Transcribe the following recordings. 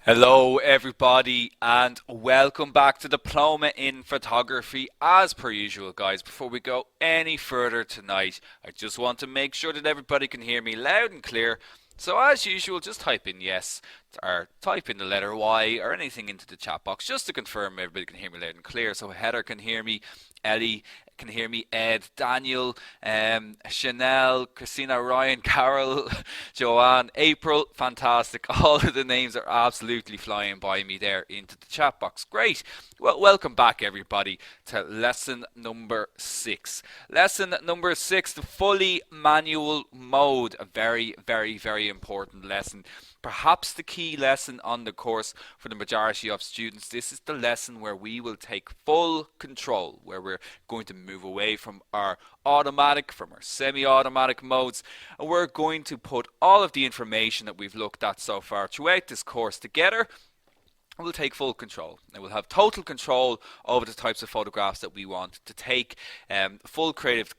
Hello, everybody, and welcome back to Diploma in Photography. As per usual, guys, before we go any further tonight, I just want to make sure that everybody can hear me loud and clear. So, as usual, just type in yes or type in the letter Y or anything into the chat box just to confirm everybody can hear me loud and clear. So, Heather can hear me, Ellie can hear me, Ed, Daniel, Chanel, Christina, Ryan, Carol, Joanne, April, fantastic. All of the names are absolutely flying by me there into the chat box. Great. Well, welcome back, everybody, to lesson number 6. Lesson number 6, the fully manual mode. A very, very, very important lesson. Perhaps the key lesson on the course for the majority of students. This is the lesson where we will take full control, where we're going to move away from our automatic, from our semi-automatic modes, and we're going to put all of the information that we've looked at so far throughout this course together. We'll take full control and we'll have total control over the types of photographs that we want to take, full creative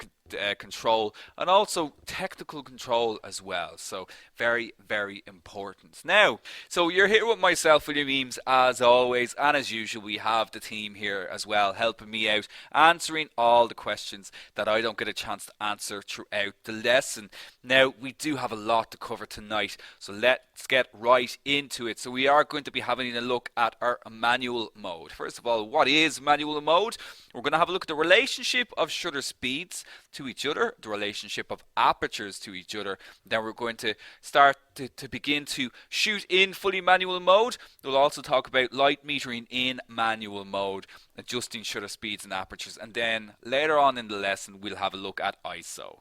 control and also technical control as well. So very, very important. Now, so you're here with myself, William Eames, as always, and as usual we have the team here as well helping me out, answering all the questions that I don't get a chance to answer throughout the lesson. Now, we do have a lot to cover tonight, so let's get right into it. So we are going to be having a look at our manual mode. First of all, what is manual mode? We're going to have a look at the relationship of shutter speeds to each other, the relationship of apertures to each other. Then we're going to start to begin to shoot in fully manual mode. We'll also talk about light metering in manual mode, adjusting shutter speeds and apertures. And then later on in the lesson, we'll have a look at ISO.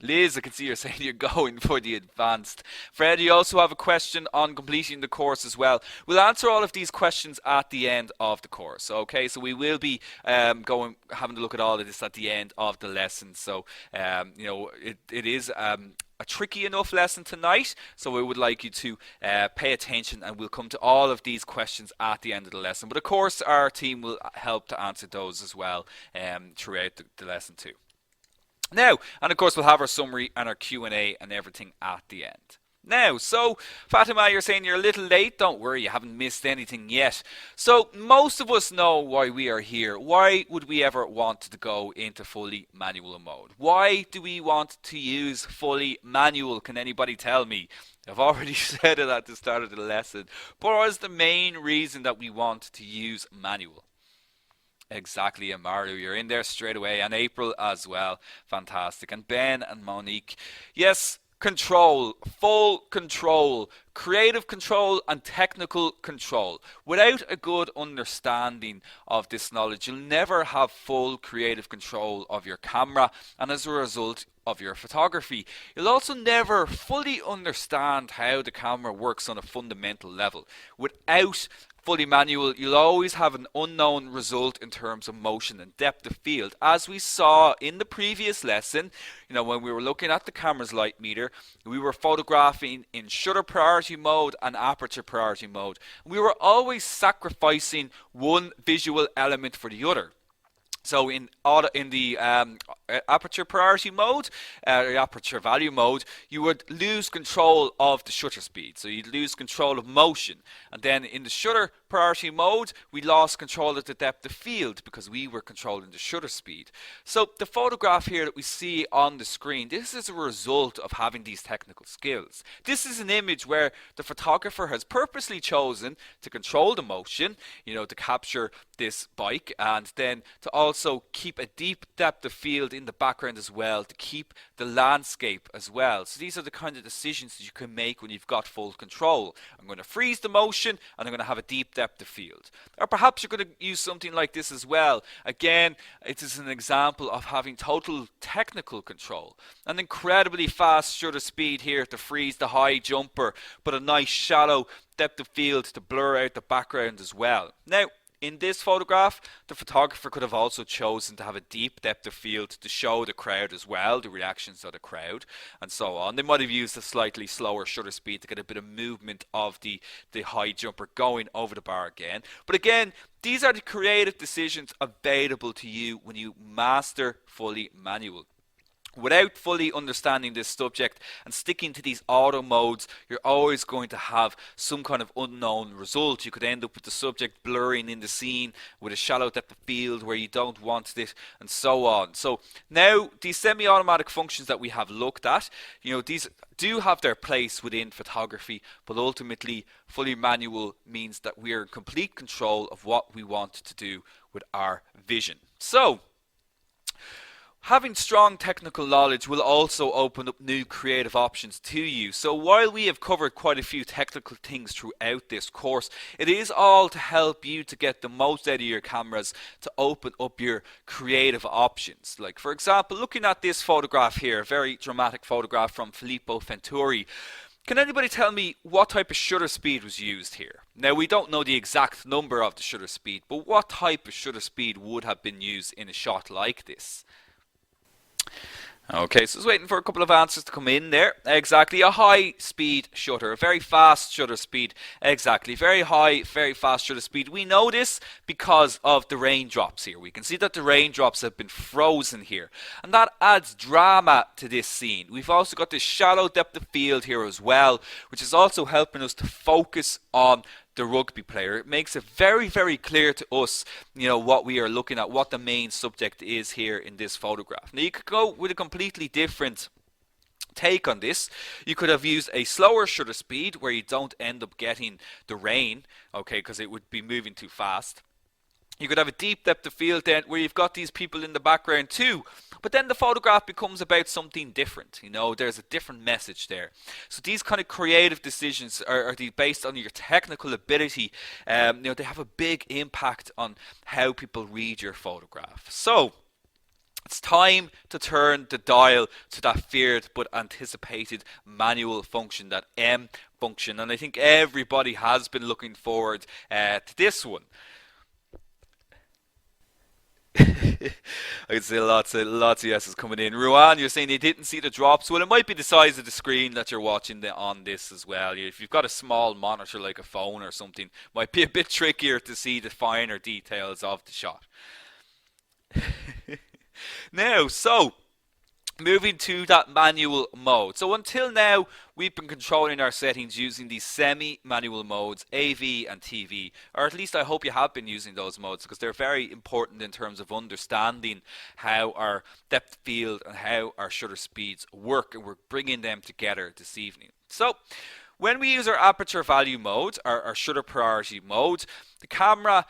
Liz, I can see you're saying you're going for the advanced. Fred, you also have a question on completing the course as well. We'll answer all of these questions at the end of the course. Okay, so we will be having a look at all of this at the end of the lesson. So it is a tricky enough lesson tonight, so we would like you to pay attention, and we'll come to all of these questions at the end of the lesson. But of course, our team will help to answer those as well throughout the lesson too. Now, and of course we'll have our summary and our Q&A and everything at the end. Now, so Fatima, you're saying you're a little late. Don't worry, you haven't missed anything yet. So most of us know why we are here. Why would we ever want to go into fully manual mode? Why do we want to use fully manual? Can anybody tell me? I've already said it at the start of the lesson. But what is the main reason that we want to use manual? Exactly, and Mario, you're in there straight away, and April as well. Fantastic. And Ben and Monique. Yes, control, full control, creative control and technical control. Without a good understanding of this knowledge, you'll never have full creative control of your camera, and as a result of your photography. You'll also never fully understand how the camera works on a fundamental level. Without fully manual, you'll always have an unknown result in terms of motion and depth of field. As we saw in the previous lesson, when we were looking at the camera's light meter, we were photographing in shutter priority mode and aperture priority mode. We were always sacrificing one visual element for the other. So in the aperture priority mode, aperture value mode, you would lose control of the shutter speed. So you'd lose control of motion. And then in the shutter priority mode, we lost control of the depth of field because we were controlling the shutter speed. So the photograph here that we see on the screen, this is a result of having these technical skills. This is an image where the photographer has purposely chosen to control the motion, to capture this bike, and then to also keep a deep depth of field in the background as well, to keep the landscape as well. So these are the kind of decisions that you can make when you've got full control. I'm going to freeze the motion and I'm going to have a deep depth of field. Or perhaps you're going to use something like this as well. Again, it is an example of having total technical control. An incredibly fast shutter speed here to freeze the high jumper, but a nice shallow depth of field to blur out the background as well. Now, in this photograph, the photographer could have also chosen to have a deep depth of field to show the crowd as well, the reactions of the crowd, and so on. They might have used a slightly slower shutter speed to get a bit of movement of the high jumper going over the bar again. But again, these are the creative decisions available to you when you master fully manual. Without fully understanding this subject and sticking to these auto modes, you're always going to have some kind of unknown result. You could end up with the subject blurring in the scene with a shallow depth of field where you don't want it, and so on. So now these semi-automatic functions that we have looked at, these do have their place within photography, but ultimately fully manual means that we are in complete control of what we want to do with our vision. So having strong technical knowledge will also open up new creative options to you. So while we have covered quite a few technical things throughout this course, it is all to help you to get the most out of your cameras, to open up your creative options. Like, for example, looking at this photograph here, a very dramatic photograph from Filippo Venturi. Can anybody tell me what type of shutter speed was used here? Now, we don't know the exact number of the shutter speed, but what type of shutter speed would have been used in a shot like this? Okay, so I was waiting for a couple of answers to come in there. Exactly, a high speed shutter, a very fast shutter speed. Exactly, very high, very fast shutter speed. We know this because of the raindrops here. We can see that the raindrops have been frozen here, and that adds drama to this scene. We've also got this shallow depth of field here as well, which is also helping us to focus on the rugby player. It makes it very, very clear to us, what we are looking at, what the main subject is here in this photograph. Now, you could go with a completely different take on this. You could have used a slower shutter speed where you don't end up getting the rain, okay, because it would be moving too fast. You could have a deep depth of field then where you've got these people in the background too, but then the photograph becomes about something different. There's a different message there. So these kind of creative decisions are based on your technical ability. They have a big impact on how people read your photograph. So it's time to turn the dial to that feared but anticipated manual function, that M function, and I think everybody has been looking forward to this one. I can see lots of yeses coming in. Ruan, you're saying you didn't see the drops. Well, it might be the size of the screen that you're watching on this as well. If you've got a small monitor like a phone or something, it might be a bit trickier to see the finer details of the shot. Now, so moving to that manual mode. So until now, we've been controlling our settings using these semi-manual modes, AV and TV. Or at least I hope you have been using those modes, because they're very important in terms of understanding how our depth of field and how our shutter speeds work. And we're bringing them together this evening. So when we use our aperture value mode, our shutter priority mode, the camera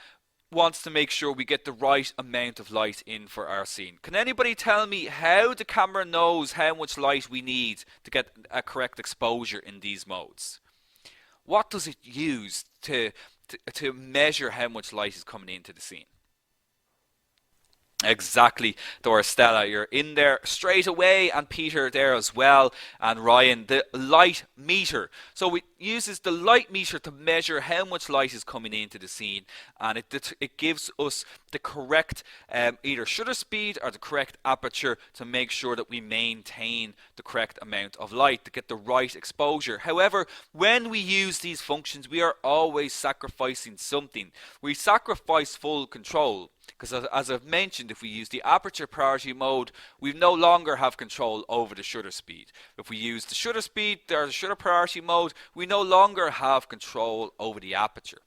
wants to make sure we get the right amount of light in for our scene. Can anybody tell me how the camera knows how much light we need to get a correct exposure in these modes? What does it use to measure how much light is coming into the scene? Exactly, Dora Stella, you're in there straight away, and Peter there as well, and Ryan, the light meter. So it uses the light meter to measure how much light is coming into the scene, and it gives us the correct either shutter speed or the correct aperture to make sure that we maintain the correct amount of light to get the right exposure. However, when we use these functions, we are always sacrificing something. We sacrifice full control. Because as I've mentioned, if we use the aperture priority mode, we no longer have control over the shutter speed. If we use the shutter speed or the shutter priority mode, we no longer have control over the aperture.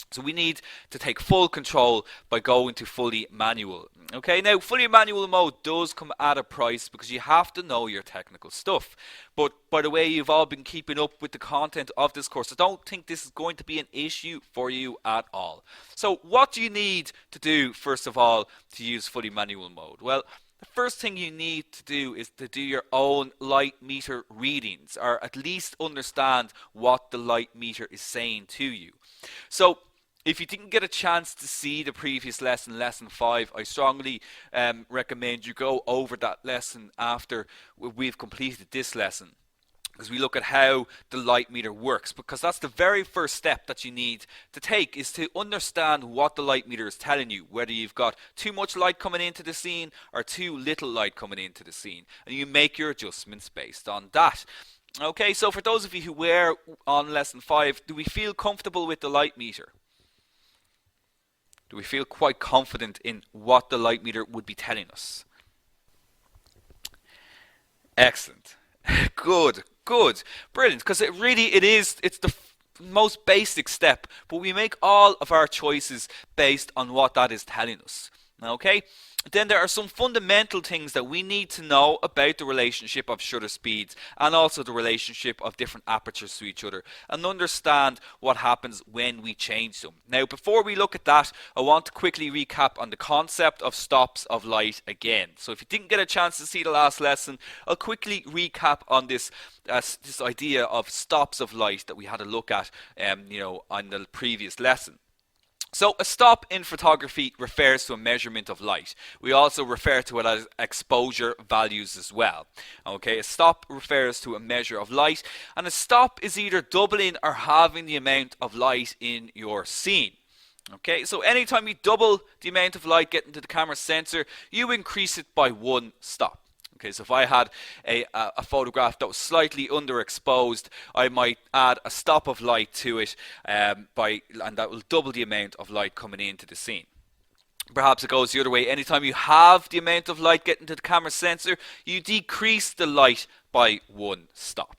So we need to take full control by going to fully manual. Okay, now fully manual mode does come at a price because you have to know your technical stuff. But by the way, you've all been keeping up with the content of this course, I don't think this is going to be an issue for you at all. So what do you need to do, first of all, to use fully manual mode? Well, the first thing you need to do is to do your own light meter readings, or at least understand what the light meter is saying to you. So if you didn't get a chance to see the previous lesson, lesson 5, I strongly recommend you go over that lesson after we've completed this lesson, because we look at how the light meter works, because that's the very first step that you need to take, is to understand what the light meter is telling you, whether you've got too much light coming into the scene or too little light coming into the scene, and you make your adjustments based on that. Okay, so for those of you who were on lesson 5, do we feel comfortable with the light meter? Do we feel quite confident in what the light meter would be telling us? Excellent. Good, good, brilliant. Because it's the most basic step, but we make all of our choices based on what that is telling us. Okay? Then there are some fundamental things that we need to know about the relationship of shutter speeds and also the relationship of different apertures to each other and understand what happens when we change them. Now, before we look at that, I want to quickly recap on the concept of stops of light again. So if you didn't get a chance to see the last lesson, I'll quickly recap on this idea of stops of light that we had a look at on the previous lesson. So a stop in photography refers to a measurement of light. We also refer to it as exposure values as well. Okay, a stop refers to a measure of light, and a stop is either doubling or halving the amount of light in your scene. Okay, so anytime you double the amount of light getting to the camera sensor, you increase it by one stop. Okay, so if I had a photograph that was slightly underexposed, I might add a stop of light to it, and that will double the amount of light coming into the scene. Perhaps it goes the other way. Anytime you have the amount of light getting to the camera sensor, you decrease the light by one stop.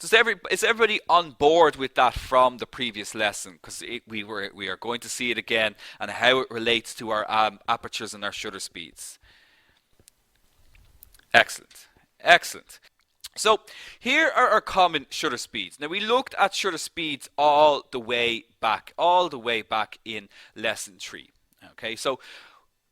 Is everybody on board with that from the previous lesson? Because we are going to see it again and how it relates to our apertures and our shutter speeds. Excellent, excellent. So here are our common shutter speeds. Now we looked at shutter speeds all the way back in lesson 3. Okay, so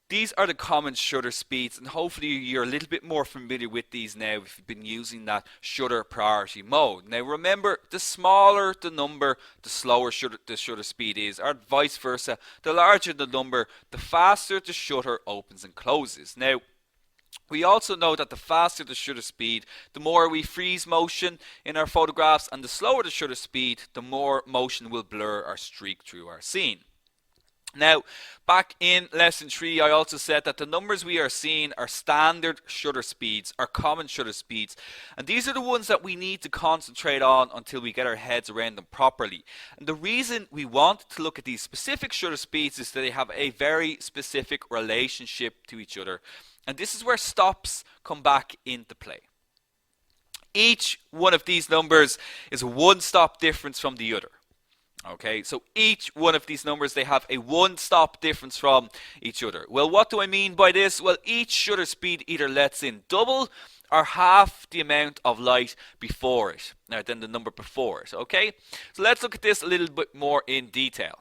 these are the common shutter speeds, and hopefully you're a little bit more familiar with these now if you've been using that shutter priority mode. Now remember, the smaller the number, the slower the shutter speed is, or vice versa. The larger the number, the faster the shutter opens and closes. Now, we also know that the faster the shutter speed, the more we freeze motion in our photographs, and the slower the shutter speed, the more motion will blur or streak through our scene. Now, back in lesson 3, I also said that the numbers we are seeing are standard shutter speeds, are common shutter speeds, and these are the ones that we need to concentrate on until we get our heads around them properly. And the reason we want to look at these specific shutter speeds is that they have a very specific relationship to each other. And this is where stops come back into play. Each one of these numbers is a one stop difference from the other. Okay, so each one of these numbers, they have a one stop difference from each other. Well, what do I mean by this? Well, each shutter speed either lets in double or half the amount of light before it, than the number before it. Okay, so let's look at this a little bit more in detail.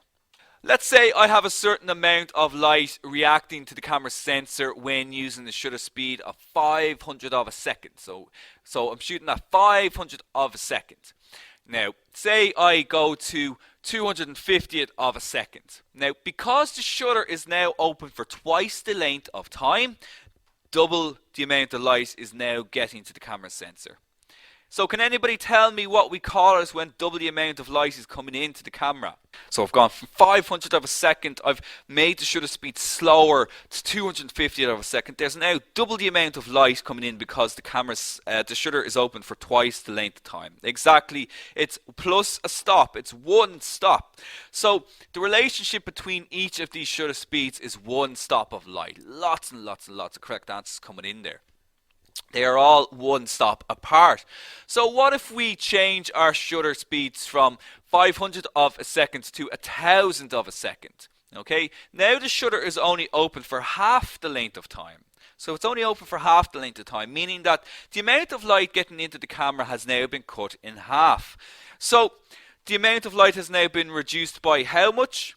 Let's say I have a certain amount of light reacting to the camera sensor when using the shutter speed of 500 of a second. So I'm shooting at 500 of a second. Now, say I go to 250th of a second. Now, because the shutter is now open for twice the length of time, double the amount of light is now getting to the camera sensor. So can anybody tell me what we call it when double the amount of light is coming into the camera? So I've gone from 500 of a second, I've made the shutter speed slower to 250 of a second. There's now double the amount of light coming in because the shutter is open for twice the length of time. Exactly, it's plus a stop, it's one stop. So the relationship between each of these shutter speeds is one stop of light. Lots and lots and lots of correct answers coming in there. They are all one stop apart. So what if we change our shutter speeds from 500 of a second to 1000 of a second? Okay, now the shutter is only open for half the length of time. So it's only open for half the length of time, meaning that the amount of light getting into the camera has now been cut in half. So the amount of light has now been reduced by how much?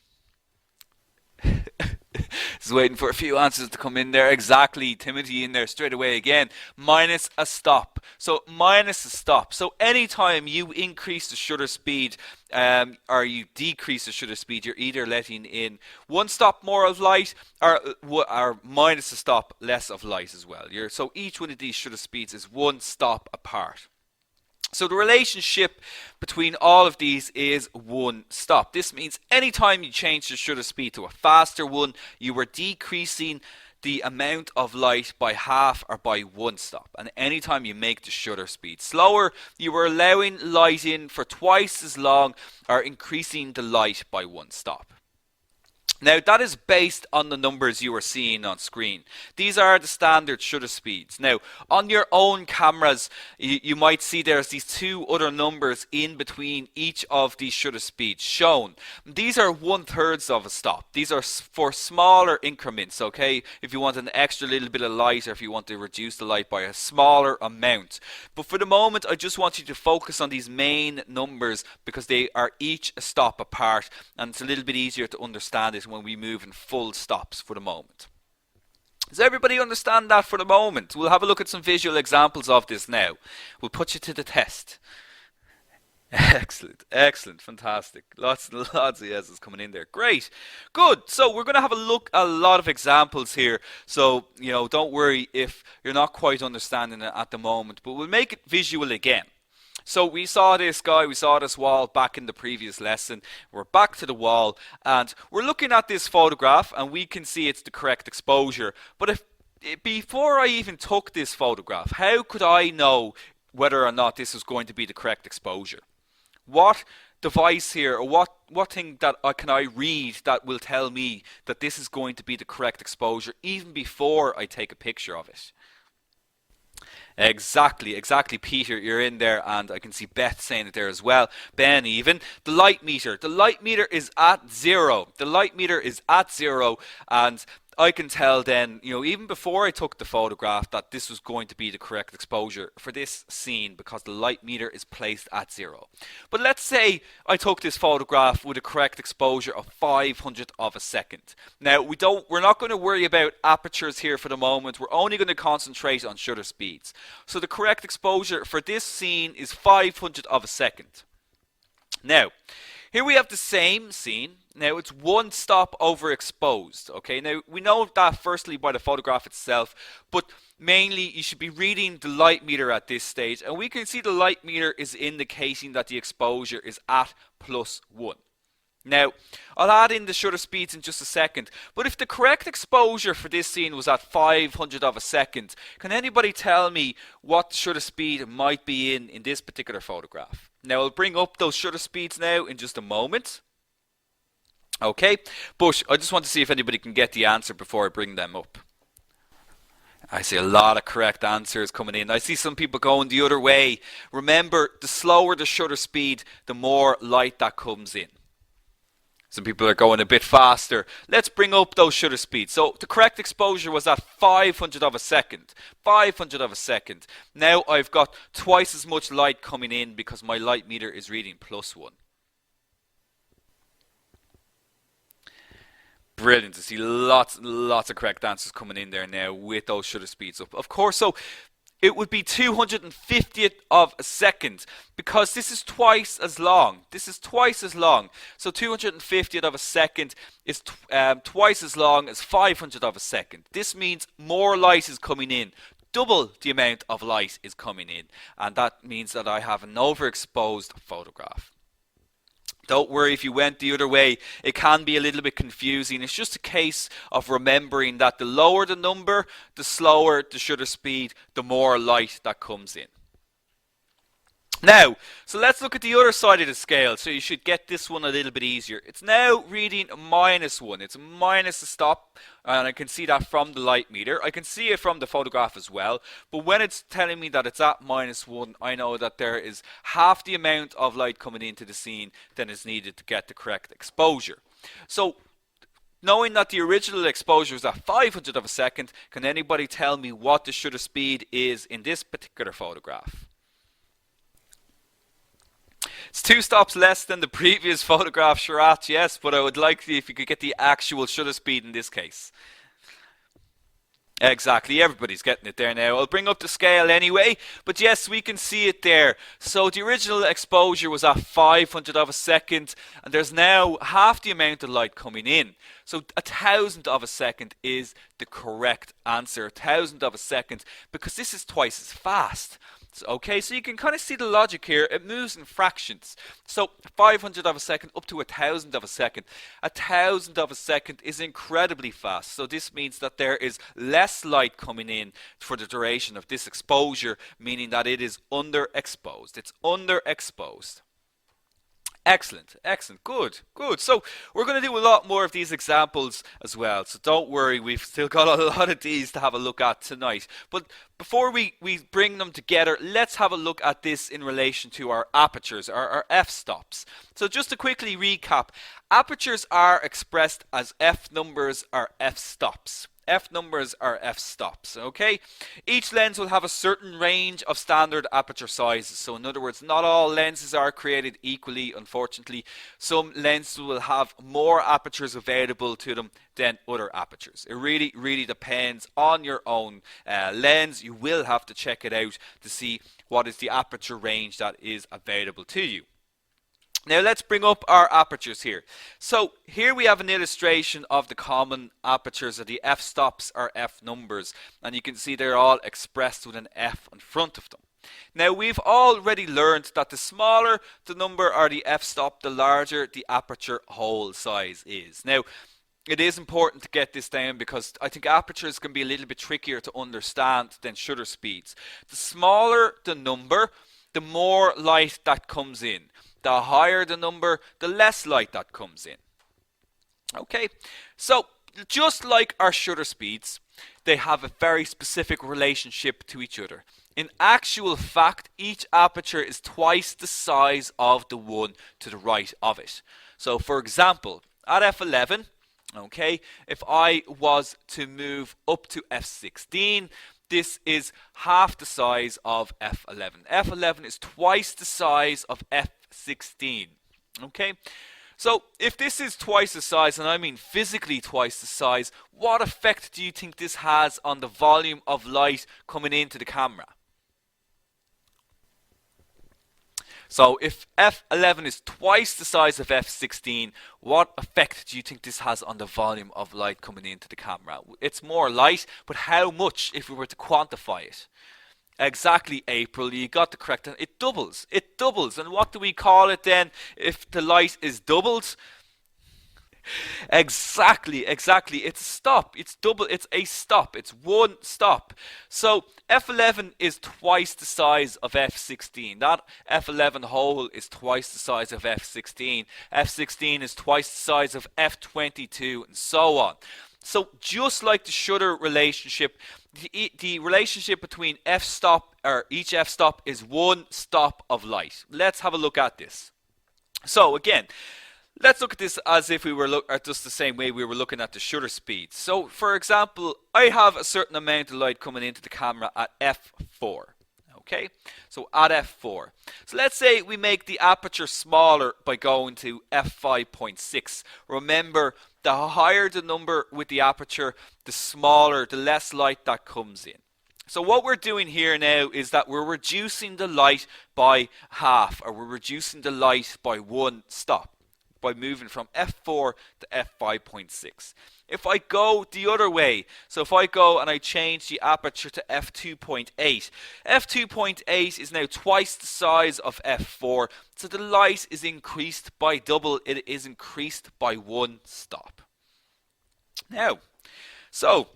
Just waiting for a few answers to come in there. Exactly, Timothy in there straight away again. Minus a stop. So minus a stop. So anytime you increase the shutter speed or you decrease the shutter speed, you're either letting in one stop more of light or minus a stop less of light as well. So each one of these shutter speeds is one stop apart. So the relationship between all of these is one stop. This means anytime you change the shutter speed to a faster one, you are decreasing the amount of light by half or by one stop. And anytime you make the shutter speed slower, you are allowing light in for twice as long or increasing the light by one stop. Now that is based on the numbers you are seeing on screen. These are the standard shutter speeds. Now on your own cameras you might see there's these two other numbers in between each of these shutter speeds shown. These are 1/3 of a stop. These are for smaller increments, okay? If you want an extra little bit of light or if you want to reduce the light by a smaller amount. But for the moment I just want you to focus on these main numbers because they are each a stop apart and it's a little bit easier to understand it when we move in full stops for the moment. Does everybody understand that for the moment? We'll have a look at some visual examples of this now. We'll put you to the test. Excellent, excellent, fantastic. Lots and lots of yeses coming in there. Great, good. So we're going to have a look at a lot of examples here. So, don't worry if you're not quite understanding it at the moment, but we'll make it visual again. So we saw this guy, we saw this wall back in the previous lesson. We're back to the wall and we're looking at this photograph and we can see it's the correct exposure. But before I even took this photograph, how could I know whether or not this is going to be the correct exposure? What device here or what thing that can I read that will tell me that this is going to be the correct exposure even before I take a picture of it? Exactly, Peter, you're in there, and I can see Beth saying it there as well. Ben, even the light meter is at 0. The light meter is at 0, and I can tell then, even before I took the photograph, that this was going to be the correct exposure for this scene because the light meter is placed at 0. But let's say I took this photograph with a correct exposure of 500th of a second. Now we're not going to worry about apertures here for the moment. We're only going to concentrate on shutter speeds. So the correct exposure for this scene is 500th of a second. Now, here we have the same scene. Now it's one stop overexposed. Okay, now we know that firstly by the photograph itself, but mainly you should be reading the light meter at this stage, and we can see the light meter is indicating that the exposure is at +1. Now, I'll add in the shutter speeds in just a second, but if the correct exposure for this scene was at 500th of a second, can anybody tell me what the shutter speed might be in this particular photograph? Now, I'll bring up those shutter speeds now in just a moment. Okay, but I just want to see if anybody can get the answer before I bring them up. I see a lot of correct answers coming in. I see some people going the other way. Remember, the slower the shutter speed, the more light that comes in. Some people are going a bit faster. Let's bring up those shutter speeds. So the correct exposure was at 500th of a second. 500th of a second. Now I've got twice as much light coming in because my light meter is reading +1. Brilliant to see lots and lots of correct answers coming in there now with those shutter speeds up. Of course, so it would be 250th of a second because this is twice as long. This is twice as long. So 250th of a second is twice as long as 500th of a second. This means more light is coming in. Double the amount of light is coming in. And that means that I have an overexposed photograph. Don't worry if you went the other way, it can be a little bit confusing. It's just a case of remembering that the lower the number, the slower the shutter speed, the more light that comes in. Now, so let's look at the other side of the scale. So you should get this one a little bit easier. It's now reading -1. It's minus a stop, and I can see that from the light meter. I can see it from the photograph as well. But when it's telling me that it's at -1, I know that there is half the amount of light coming into the scene than is needed to get the correct exposure. So, knowing that the original exposure is at 500th of a second, can anybody tell me what the shutter speed is in this particular photograph? It's 2 stops less than the previous photograph, Sharat, yes, but I would like if you could get the actual shutter speed in this case. Exactly, everybody's getting it there now. I'll bring up the scale anyway, but yes, we can see it there. So the original exposure was at 500th of a second, and there's now half the amount of light coming in. So 1,000th of a second is the correct answer, 1,000th of a second, because this is twice as fast. Okay, so you can kind of see the logic here. It moves in fractions. So 500th of a second up to 1,000th of a second. 1,000th of a second is incredibly fast. So this means that there is less light coming in for the duration of this exposure, meaning that it is underexposed. It's underexposed. Excellent, excellent, good, good. So we're going to do a lot more of these examples as well. So don't worry, we've still got a lot of these to have a look at tonight. But before we bring them together, let's have a look at this in relation to our apertures, our f-stops. So just to quickly recap, apertures are expressed as f-numbers or f-stops. F-numbers are f-stops, okay? Each lens will have a certain range of standard aperture sizes. So in other words, not all lenses are created equally, unfortunately. Some lenses will have more apertures available to them than other apertures. It really depends on your own lens. You will have to check it out to see what is the aperture range that is available to you. Now let's bring up our apertures here. So here we have an illustration of the common apertures of the f-stops or f-numbers, and you can see they're all expressed with an f in front of them. Now we've already learned that the smaller the number or the f-stop, the larger the aperture hole size is. Now it is important to get this down because I think apertures can be a little bit trickier to understand than shutter speeds. The smaller the number, the more light that comes in. The higher the number, the less light that comes in. Okay, so just like our shutter speeds, they have a very specific relationship to each other. In actual fact, each aperture is twice the size of the one to the right of it. So for example, at f11, okay, if I was to move up to f16, this is half the size of f11. f11 is twice the size of f16. Okay, so if this is twice the size, and I mean physically twice the size, what effect do you think this has on the volume of light coming into the camera? So if f11 is twice the size of f16, what effect do you think this has on the volume of light coming into the camera? It's more light, but how much if we were to quantify it? Exactly, April, you got the correct. It doubles. It doubles. And what do we call it then if the light is doubled? Exactly. It's a stop. It's double. It's a stop. It's one stop. So f11 is twice the size of f16. That f11 hole is twice the size of f16. f16 is twice the size of f22, and so on. So just like the shutter relationship, the relationship between f-stop or each f-stop is one stop of light. Let's have a look at this. So again, let's look at this as if we were just the same way we were looking at the shutter speed. So for example, I have a certain amount of light coming into the camera at f4. Okay, so at f4. So let's say we make the aperture smaller by going to f5.6. Remember, the higher the number with the aperture, the smaller, the less light that comes in. So what we're doing here now is that we're reducing the light by half, or we're reducing the light by one stop by moving from f4 to f5.6. If I go the other way, so if I go and I change the aperture to f2.8, f2.8 is now twice the size of f4, so the light is increased by double. It is increased by one stop. Now, so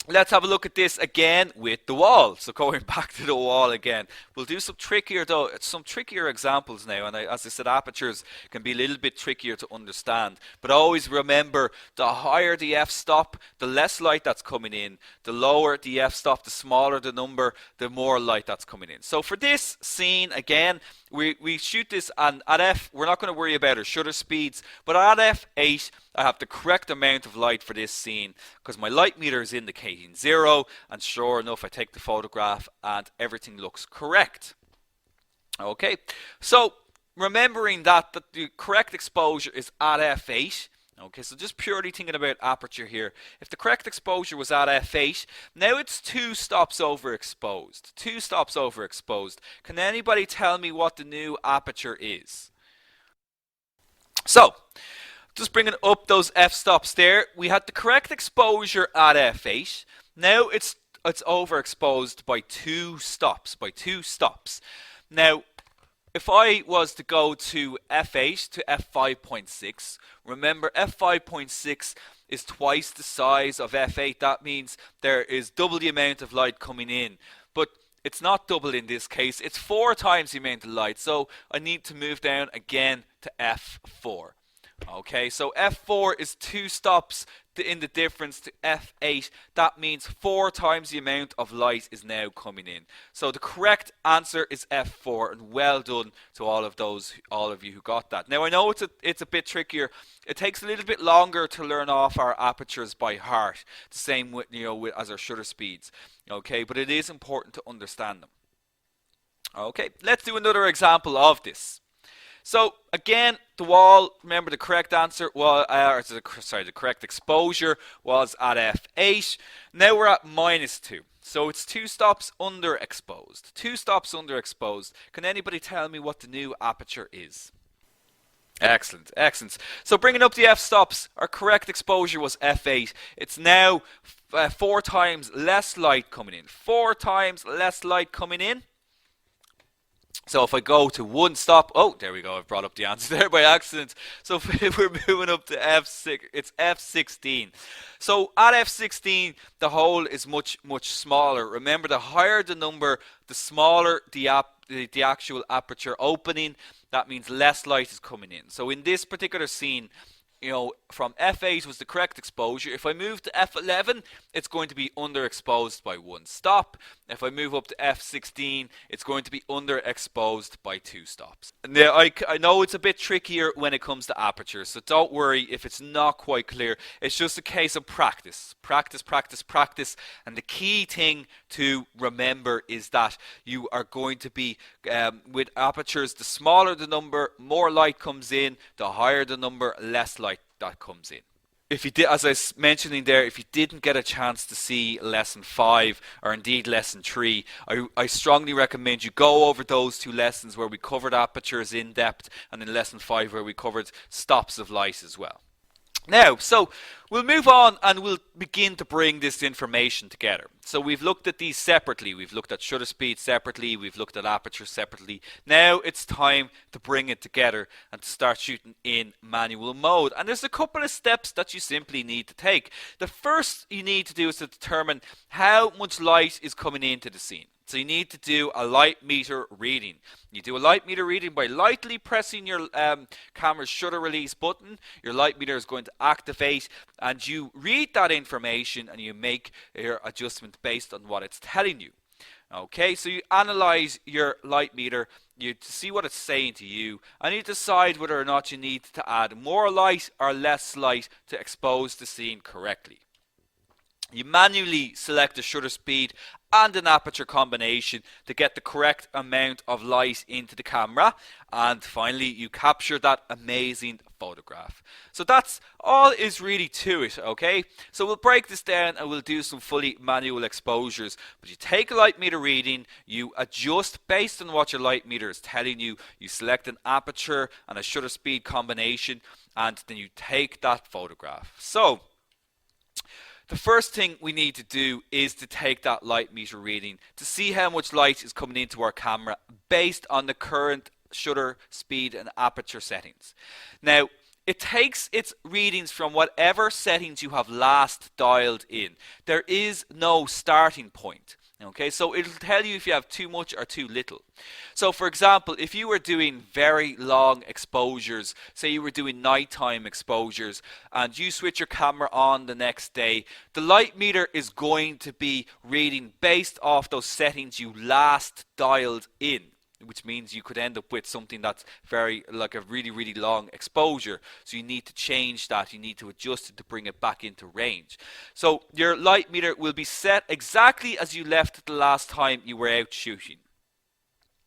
let's have a look at this again with the wall. So going back to the wall again, we'll do some trickier examples now. And as I said, apertures can be a little bit trickier to understand. But always remember, the higher the f-stop, the less light that's coming in. The lower the f-stop, the smaller the number, the more light that's coming in. So for this scene, again, we shoot this, and at f, we're not going to worry about our shutter speeds. But at f8, I have the correct amount of light for this scene because my light meter is indicating 0, and sure enough I take the photograph and everything looks correct. Okay, so remembering that the correct exposure is at f8. Okay, so just purely thinking about aperture here. If the correct exposure was at f8, now it's 2 stops overexposed. 2 stops overexposed. Can anybody tell me what the new aperture is? So just bringing up those f-stops there, we had the correct exposure at f8. Now it's overexposed by 2 stops. Now, if I was to go to f8 to f5.6, remember f5.6 is twice the size of f8. That means there is double the amount of light coming in. But it's not double in this case, it's 4 times the amount of light. So I need to move down again to F4. Okay, so F4 is 2 stops in the difference to F8. That means 4 times the amount of light is now coming in. So the correct answer is F4, and well done to all of you who got that. Now I know it's a bit trickier. It takes a little bit longer to learn off our apertures by heart. The same with as our shutter speeds. Okay, but it is important to understand them. Okay, let's do another example of this. So again, the wall, remember the correct answer was, the correct exposure was at F8. Now we're at -2. So it's 2 stops underexposed. 2 stops underexposed. Can anybody tell me what the new aperture is? Excellent, excellent. So bringing up the f-stops, our correct exposure was F8. It's now 4 times less light coming in. 4 times less light coming in. So if I go to 1 stop, oh, there we go, I've brought up the answer there by accident. So if we're moving up to F6, it's F16. So at F16, the hole is much smaller. Remember, the higher the number, the smaller the actual aperture opening. That means less light is coming in. So in this particular scene, from F8 was the correct exposure. If I move to F11, it's going to be underexposed by 1 stop. If I move up to F16, it's going to be underexposed by 2 stops. Now, I know it's a bit trickier when it comes to aperture, so don't worry if it's not quite clear. It's just a case of practice. Practice, practice, practice. And the key thing to remember is that you are going to be, with apertures, the smaller the number, more light comes in. The higher the number, less light that comes in. If you did, as I was mentioning there, if you didn't get a chance to see lesson 5 or indeed lesson 3, I strongly recommend you go over those 2 lessons where we covered apertures in depth, and in lesson 5 where we covered stops of light as well. Now, so we'll move on and we'll begin to bring this information together. So we've looked at these separately. We've looked at shutter speed separately. We've looked at aperture separately. Now it's time to bring it together and to start shooting in manual mode. And there's a couple of steps that you simply need to take. The first you need to do is to determine how much light is coming into the scene. So you need to do a light meter reading. You do a light meter reading by lightly pressing your camera's shutter release button. Your light meter is going to activate, and you read that information and you make your adjustment based on what it's telling you. Okay, so you analyze your light meter, you see what it's saying to you, and you decide whether or not you need to add more light or less light to expose the scene correctly. You manually select the shutter speed and an aperture combination to get the correct amount of light into the camera, and finally you capture that amazing photograph. So that's all is really to it, okay? So we'll break this down and we'll do some fully manual exposures. But you take a light meter reading, you adjust based on what your light meter is telling you, you select an aperture and a shutter speed combination, and then you take that photograph. So the first thing we need to do is to take that light meter reading to see how much light is coming into our camera based on the current shutter speed and aperture settings. Now, it takes its readings from whatever settings you have last dialed in. There is no starting point. Okay, so it'll tell you if you have too much or too little. So for example, if you were doing very long exposures, say you were doing nighttime exposures, and you switch your camera on the next day, the light meter is going to be reading based off those settings you last dialed in, which means you could end up with something that's like a really long exposure. So you need to change that, you need to adjust it to bring it back into range. So your light meter will be set exactly as you left it the last time you were out shooting.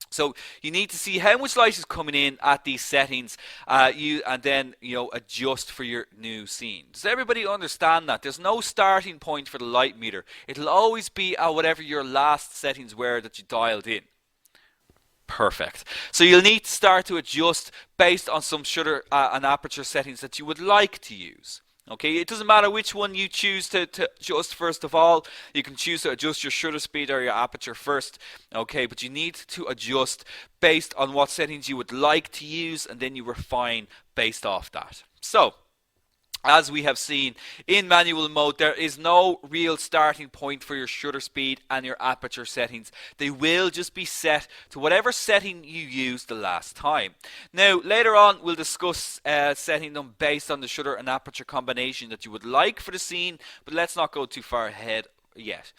So you need to see how much light is coming in at these settings, and then adjust for your new scene. Does everybody understand that? There's no starting point for the light meter. It'll always be at whatever your last settings were that you dialed in. Perfect. So you'll need to start to adjust based on some shutter and aperture settings that you would like to use. Okay, it doesn't matter which one you choose to adjust first of all. You can choose to adjust your shutter speed or your aperture first. Okay, but you need to adjust based on what settings you would like to use, and then you refine based off that. So As we have seen in manual mode, there is no real starting point for your shutter speed and your aperture settings. They will just be set to whatever setting you used the last time. Now, later on, we'll discuss setting them based on the shutter and aperture combination that you would like for the scene, but let's not go too far ahead yet.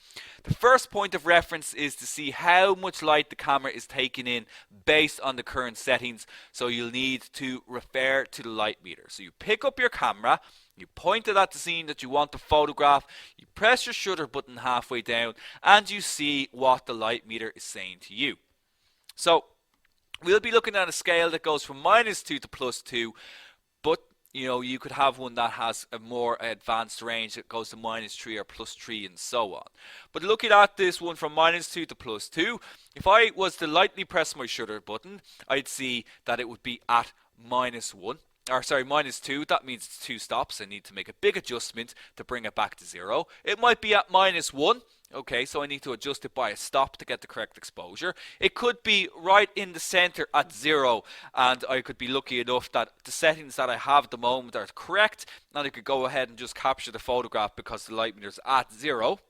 The first point of reference is to see how much light the camera is taking in based on the current settings. So you'll need to refer to the light meter. So you pick up your camera, you point it at the scene that you want to photograph, you press your shutter button halfway down, and you see what the light meter is saying to you. So we'll be looking at a scale that goes from -2 to +2, but you could have one that has a more advanced range that goes to -3 or +3 and so on. But looking at this one from -2 to +2, if I was to lightly press my shutter button, I'd see that it would be at -1. Or sorry, -2. That means it's 2 stops. I need to make a big adjustment to bring it back to 0. It might be at -1. Okay, so I need to adjust it by a stop to get the correct exposure. It could be right in the center at 0, and I could be lucky enough that the settings that I have at the moment are correct, and I could go ahead and just capture the photograph because the light meter is at 0.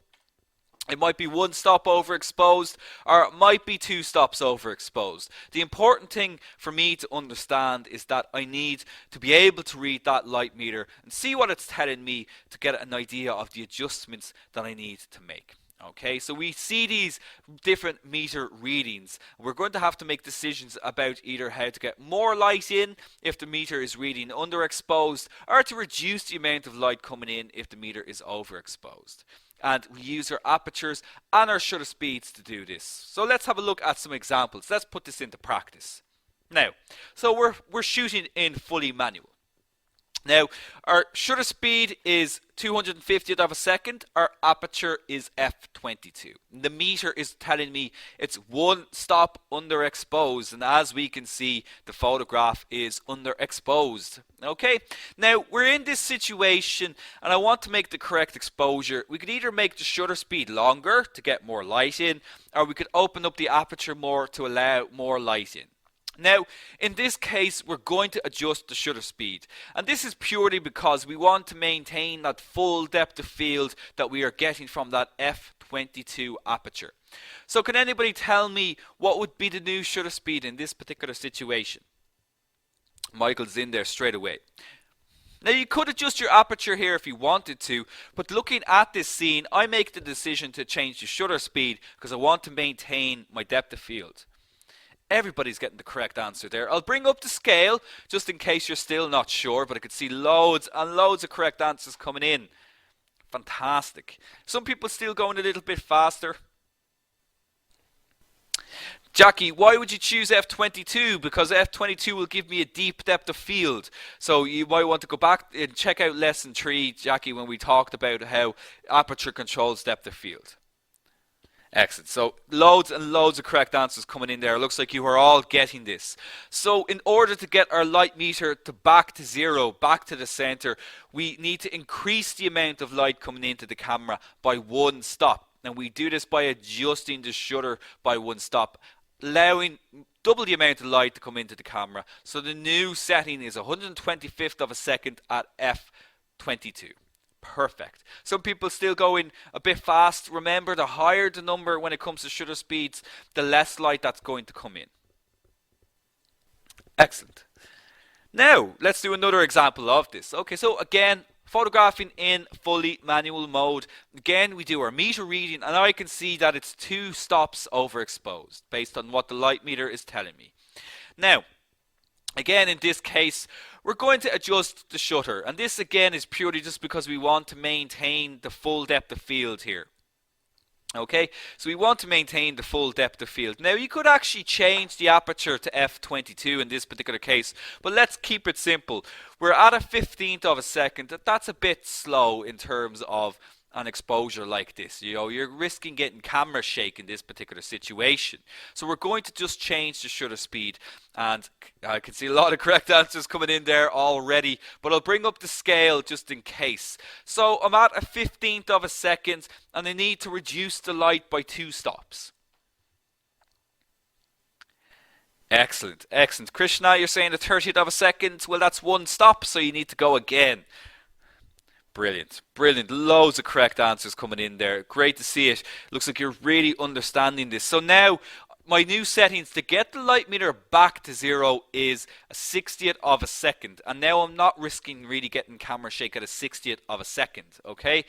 It might be 1 stop overexposed, or it might be 2 stops overexposed. The important thing for me to understand is that I need to be able to read that light meter and see what it's telling me to get an idea of the adjustments that I need to make. Okay, so we see these different meter readings. We're going to have to make decisions about either how to get more light in if the meter is reading underexposed, or to reduce the amount of light coming in if the meter is overexposed. And we use our apertures and our shutter speeds to do this. So let's have a look at some examples. Let's put this into practice. Now, so we're shooting in fully manual. Now, our shutter speed is 250th of a second. Our aperture is f22. The meter is telling me it's 1 stop underexposed, and as we can see, the photograph is underexposed. Okay, now we're in this situation, and I want to make the correct exposure. We could either make the shutter speed longer to get more light in, or we could open up the aperture more to allow more light in. Now, in this case, we're going to adjust the shutter speed, and this is purely because we want to maintain that full depth of field that we are getting from that f22 aperture. So can anybody tell me what would be the new shutter speed in this particular situation? Michael's in there straight away. Now, you could adjust your aperture here if you wanted to, but looking at this scene, I make the decision to change the shutter speed because I want to maintain my depth of field. Everybody's getting the correct answer there. I'll bring up the scale just in case you're still not sure, but I could see loads and loads of correct answers coming in. Fantastic. Some people still going a little bit faster. Jackie, why would you choose f22? Because f22 will give me a deep depth of field. So you might want to go back and check out lesson 3, Jackie, when we talked about how aperture controls depth of field. Excellent. So loads and loads of correct answers coming in there. It looks like you are all getting this. So in order to get our light meter back to 0, back to the center, we need to increase the amount of light coming into the camera by 1 stop. And we do this by adjusting the shutter by 1 stop, allowing double the amount of light to come into the camera. So the new setting is 125th of a second at f22. Perfect. Some people still going a bit fast. Remember, the higher the number when it comes to shutter speeds, the less light that's going to come in. Excellent. Now, let's do another example of this. Okay, so again, photographing in fully manual mode. Again, we do our meter reading, and I can see that it's 2 stops overexposed based on what the light meter is telling me. Now, again, in this case, we're going to adjust the shutter, and this again is purely just because we want to maintain the full depth of field here. Okay, so we want to maintain the full depth of field. Now, you could actually change the aperture to f22 in this particular case, but let's keep it simple. We're at a 15th of a second. That's a bit slow in terms of an exposure like this. You're risking getting camera shake in this particular situation. So we're going to just change the shutter speed, and I can see a lot of correct answers coming in there already, but I'll bring up the scale just in case. So I'm at a 15th of a second, and I need to reduce the light by 2 stops. Excellent, excellent. Krishna, you're saying a 30th of a second. Well, that's 1 stop, so you need to go again. Brilliant, brilliant. Loads of correct answers coming in there. Great to see it. Looks like you're really understanding this. So now, my new settings to get the light meter back to zero is a 60th of a second. And now I'm not risking really getting camera shake at a 60th of a second, okay?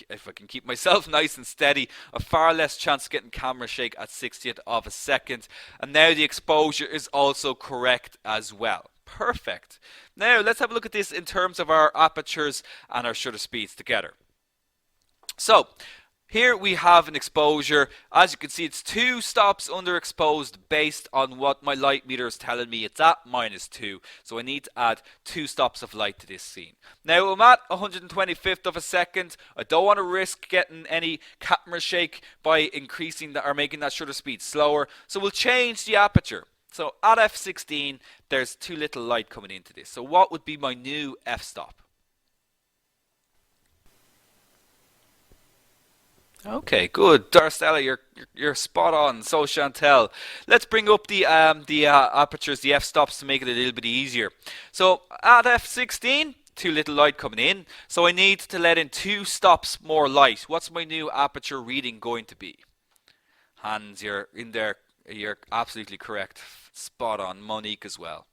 If I can keep myself nice and steady, a far less chance of getting camera shake at 60th of a second. And now the exposure is also correct as well. Perfect. Now let's have a look at this in terms of our apertures and our shutter speeds together. So here we have an exposure. As you can see, it's 2 stops underexposed based on what my light meter is telling me. It's at -2. So I need to add 2 stops of light to this scene. Now I'm at 125th of a second. I don't want to risk getting any camera shake by increasing that or making that shutter speed slower. So we'll change the aperture. So at f16, there's too little light coming into this. So what would be my new f-stop? Okay, good, Darstella, you're spot on. So Chantel, let's bring up the apertures, the f-stops, to make it a little bit easier. So at f16, too little light coming in. So I need to let in 2 stops more light. What's my new aperture reading going to be? Hands, you're in there. You're absolutely correct. Spot on. Monique as well.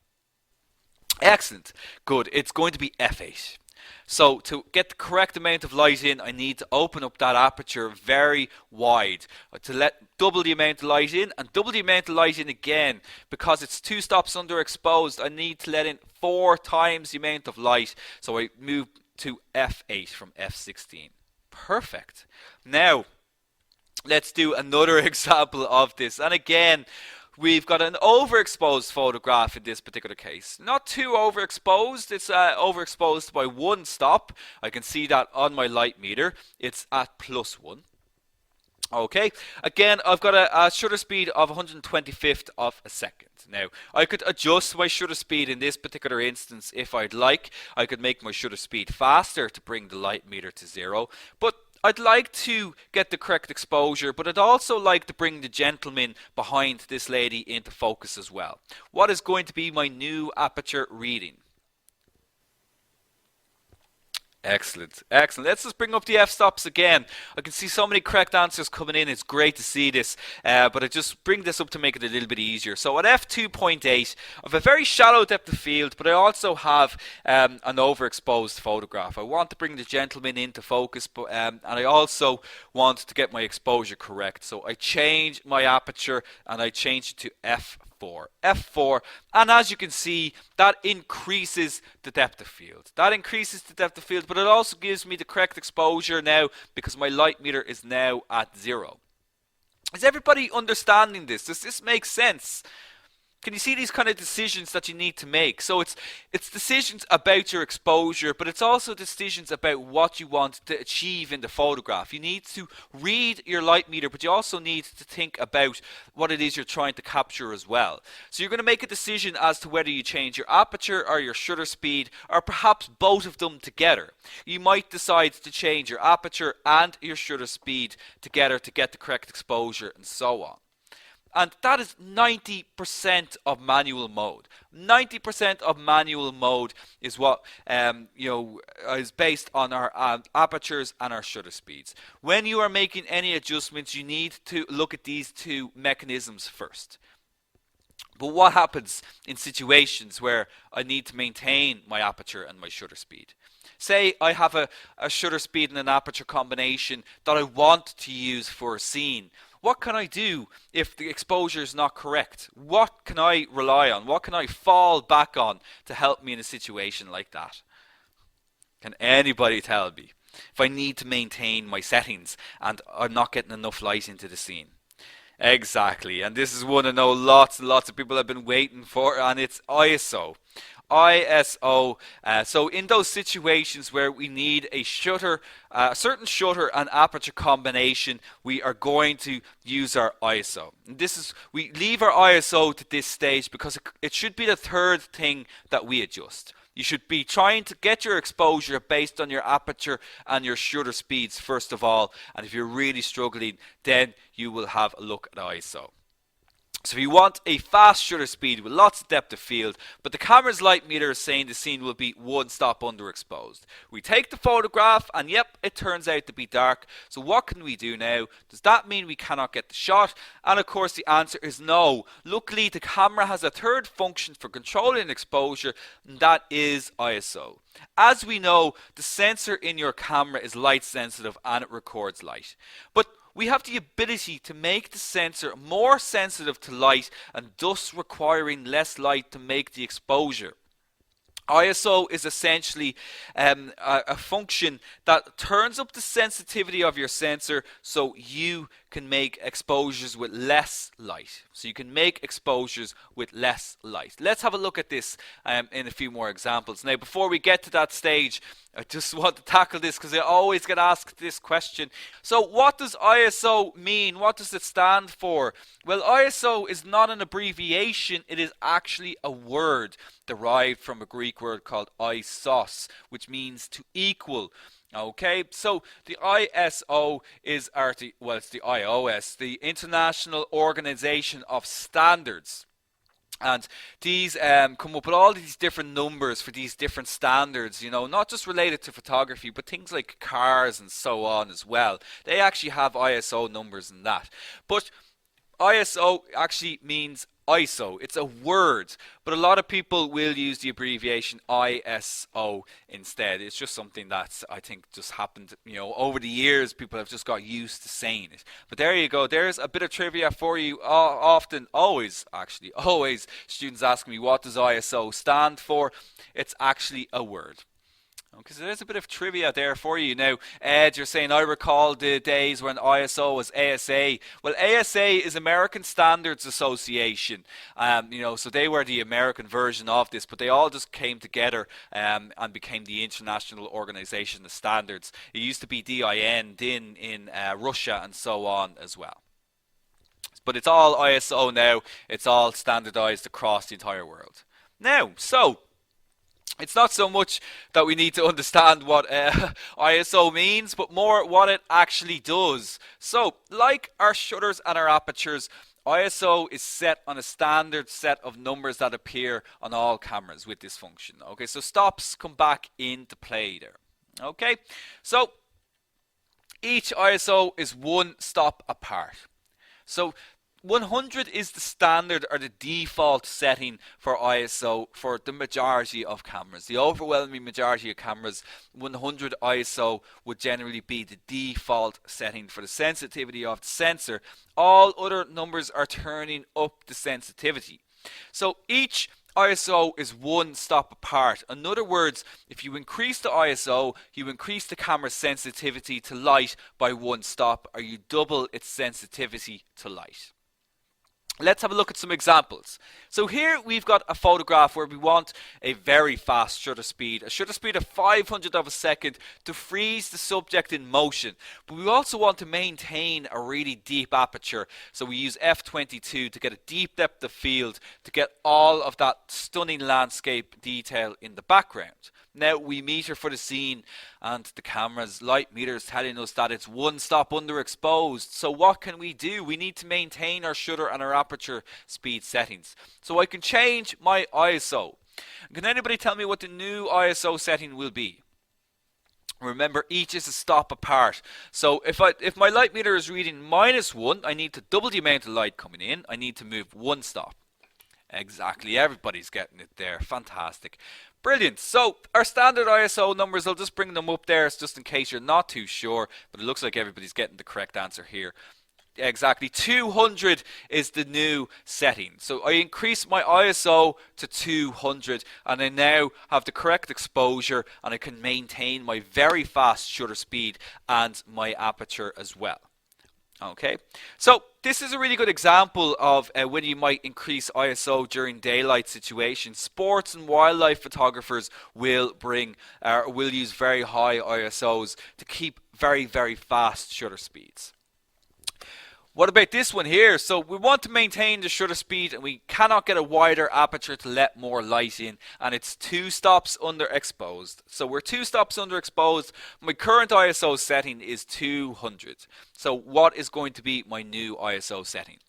Excellent. Good. It's going to be f8. So to get the correct amount of light in, I need to open up that aperture very wide to let double the amount of light in and double the amount of light in again. Because it's 2 stops underexposed, I need to let in 4 times the amount of light. So I move to f8 from f16. Perfect. Now let's do another example of this. And again, we've got an overexposed photograph in this particular case. Not too overexposed. It's overexposed by 1 stop. I can see that on my light meter. It's at +1. Okay, again, I've got a shutter speed of 125th of a second. Now, I could adjust my shutter speed in this particular instance if I'd like. I could make my shutter speed faster to bring the light meter to 0. But I'd like to get the correct exposure, but I'd also like to bring the gentleman behind this lady into focus as well. What is going to be my new aperture reading? Excellent, excellent. Let's just bring up the f-stops again. I can see so many correct answers coming in. It's great to see this, but I just bring this up to make it a little bit easier. So at f2.8, I have a very shallow depth of field, but I also have an overexposed photograph. I want to bring the gentleman into focus, but and I also want to get my exposure correct. So I change my aperture and I change it to f4, and as you can see, that increases the depth of field. That increases the depth of field, but it also gives me the correct exposure now because my light meter is now at 0. Is everybody understanding this? Does this make sense? Can you see these kind of decisions that you need to make? So it's decisions about your exposure, but it's also decisions about what you want to achieve in the photograph. You need to read your light meter, but you also need to think about what it is you're trying to capture as well. So you're going to make a decision as to whether you change your aperture or your shutter speed, or perhaps both of them together. You might decide to change your aperture and your shutter speed together to get the correct exposure and so on. And that is 90% of manual mode. 90% of manual mode is what is based on our apertures and our shutter speeds. When you are making any adjustments, you need to look at these 2 mechanisms first. But what happens in situations where I need to maintain my aperture and my shutter speed? Say I have a shutter speed and an aperture combination that I want to use for a scene. What can I do if the exposure is not correct? What can I rely on? What can I fall back on to help me in a situation like that? Can anybody tell me if I need to maintain my settings and I'm not getting enough light into the scene? Exactly, and this is one I know lots and lots of people have been waiting for, and it's ISO. ISO. So in those situations where we need a shutter, a certain shutter and aperture combination, we are going to use our ISO. And we leave our ISO to this stage because it should be the third thing that we adjust. You should be trying to get your exposure based on your aperture and your shutter speeds first of all, and if you're really struggling, then you will have a look at ISO. So if you want a fast shutter speed with lots of depth of field, but the camera's light meter is saying the scene will be one stop underexposed. We take the photograph and yep, it turns out to be dark. So what can we do now? Does that mean we cannot get the shot? And of course the answer is no. Luckily the camera has a third function for controlling exposure, and that is ISO. As we know, the sensor in your camera is light sensitive and it records light. But we have the ability to make the sensor more sensitive to light and thus requiring less light to make the exposure. ISO is essentially a function that turns up the sensitivity of your sensor so you can make exposures with less light. So you can make exposures with less light. Let's have a look at this in a few more examples. Now, before we get to that stage, I just want to tackle this because I always get asked this question. So what does ISO mean? What does it stand for? Well, ISO is not an abbreviation. It is actually a word derived from a Greek word called isos, which means to equal. Okay, so the ISO is, it's the IOS, the International Organization of Standards. And these come up with all these different numbers for these different standards, you know, not just related to photography, but things like cars and so on as well. They actually have ISO numbers and that. But ISO actually means ISO. It's a word, but a lot of people will use the abbreviation ISO instead. It's just something that I think just happened, you know, over the years. People have just got used to saying it. But there you go. There's a bit of trivia for you. Always, students ask me, what does ISO stand for? It's actually a word. Okay, so there's a bit of trivia there for you. Now, Ed, you're saying, I recall the days when ISO was ASA. Well, ASA is American Standards Association. You know, so they were the American version of this, but they all just came together and became the International Organization of Standards. It used to be DIN, DIN in Russia and so on as well. But it's all ISO now. It's all standardized across the entire world. Now, so it's not so much that we need to understand what ISO means, but more what it actually does. So, like our shutters and our apertures, ISO is set on a standard set of numbers that appear on all cameras with this function. Okay, so stops come back into play there. Okay, so each ISO is one stop apart. So 100 is the standard or the default setting for ISO for the majority of cameras. The overwhelming majority of cameras, 100 ISO would generally be the default setting for the sensitivity of the sensor. All other numbers are turning up the sensitivity. So each ISO is one stop apart. In other words, if you increase the ISO, you increase the camera's sensitivity to light by one stop, or you double its sensitivity to light. Let's have a look at some examples. So here we've got a photograph where we want a very fast shutter speed, a shutter speed of 500 of a second to freeze the subject in motion. But we also want to maintain a really deep aperture. So we use f22 to get a deep depth of field to get all of that stunning landscape detail in the background. Now we meter for the scene and the camera's light meter is telling us that it's one stop underexposed. So what can we do? We need to maintain our shutter and our aperture speed settings. So I can change my ISO. Can anybody tell me what the new ISO setting will be? Remember, each is a stop apart. So if my light meter is reading -1, I need to double the amount of light coming in. I need to move one stop. Exactly, everybody's getting it there. Fantastic. Brilliant. So our standard ISO numbers, I'll just bring them up there just in case you're not too sure, but it looks like everybody's getting the correct answer here. Exactly, 200 is the new setting. So I increase my ISO to 200 and I now have the correct exposure and I can maintain my very fast shutter speed and my aperture as well. Okay, so this is a really good example of when you might increase ISO during daylight situations. Sports and wildlife photographers will use very high ISOs to keep very, very fast shutter speeds. What about this one here? So we want to maintain the shutter speed and we cannot get a wider aperture to let more light in, and it's 2 stops underexposed. So we're 2 stops underexposed. My current ISO setting is 200. So what is going to be my new ISO setting?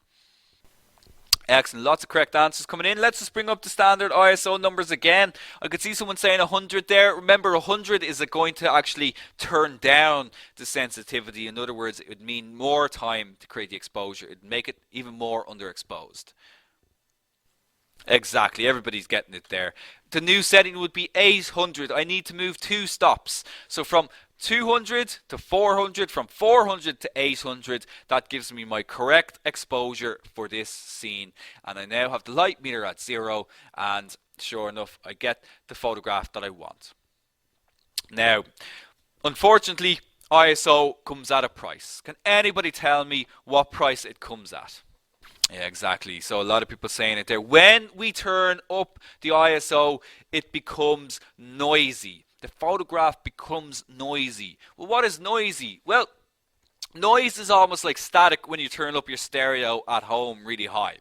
Excellent. Lots of correct answers coming in. Let's just bring up the standard ISO numbers again. I could see someone saying 100 there. Remember, 100 is it going to actually turn down the sensitivity. In other words, it would mean more time to create the exposure. It would make it even more underexposed. Exactly, everybody's getting it there. The new setting would be 800. I need to move 2 stops. So from 200 to 400, from 400 to 800, that gives me my correct exposure for this scene. And I now have the light meter at 0, and sure enough, I get the photograph that I want. Now, unfortunately, ISO comes at a price. Can anybody tell me what price it comes at? Yeah, exactly. So a lot of people saying it there. When we turn up the ISO, it becomes noisy. The photograph becomes noisy. Well, what is noisy? Well, noise is almost like static when you turn up your stereo at home really high.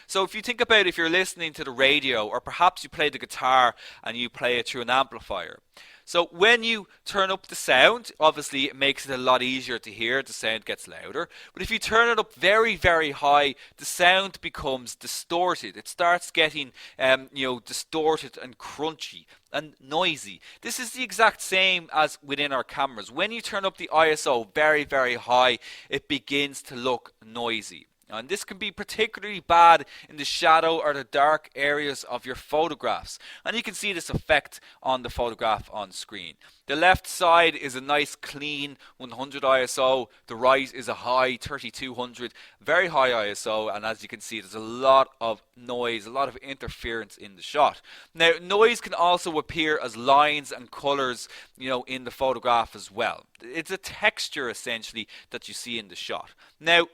So if you think about if you're listening to the radio, or perhaps you play the guitar and you play it through an amplifier. So when you turn up the sound, obviously it makes it a lot easier to hear. The sound gets louder. But if you turn it up very, very high, the sound becomes distorted. It starts getting, distorted and crunchy and noisy. This is the exact same as within our cameras. When you turn up the ISO very, very high, it begins to look noisy. And this can be particularly bad in the shadow or the dark areas of your photographs. And you can see this effect on the photograph on screen. The left side is a nice clean 100 ISO. The right is a high 3200, very high ISO. And as you can see, there's a lot of noise, a lot of interference in the shot. Now, noise can also appear as lines and colors, in the photograph as well. It's a texture, essentially, that you see in the shot. Now,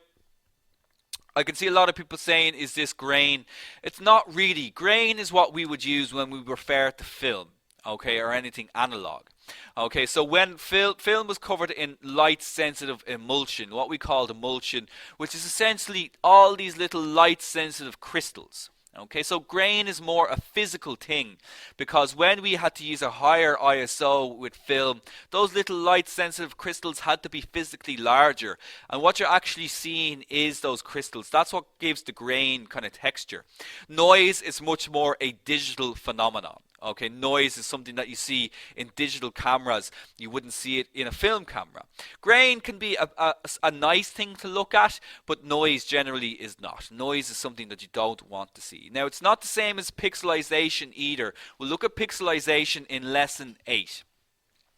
I can see a lot of people saying, is this grain? It's not really. Grain is what we would use when we refer to film, okay, or anything analog. Okay, so when film was covered in light-sensitive emulsion, what we called emulsion, which is essentially all these little light-sensitive crystals. Okay, so grain is more a physical thing, because when we had to use a higher ISO with film, those little light sensitive crystals had to be physically larger, and what you're actually seeing is those crystals. That's what gives the grain kind of texture. Noise is much more a digital phenomenon. Okay, noise is something that you see in digital cameras. You wouldn't see it in a film camera. Grain can be a nice thing to look at, but noise generally is not. Noise is something that you don't want to see. Now, it's not the same as pixelization either. We'll look at pixelization in lesson 8.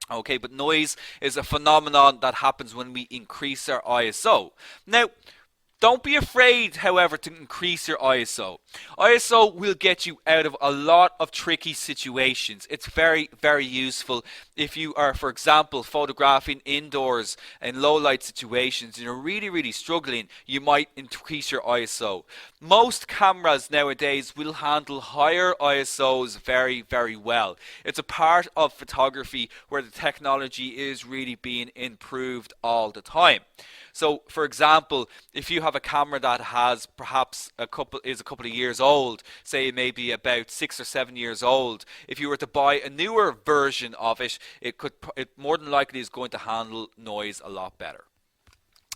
Okay, but noise is a phenomenon that happens when we increase our ISO. Now, don't be afraid, however, to increase your ISO. ISO will get you out of a lot of tricky situations. It's very, very useful if you are, for example, photographing indoors in low light situations and you're really, really struggling. You might increase your ISO. Most cameras nowadays will handle higher ISOs very, very well. It's a part of photography where the technology is really being improved all the time. So, for example, if you have a camera that has perhaps a couple of years old, say maybe about 6 or 7 years old, if you were to buy a newer version of it, it more than likely is going to handle noise a lot better.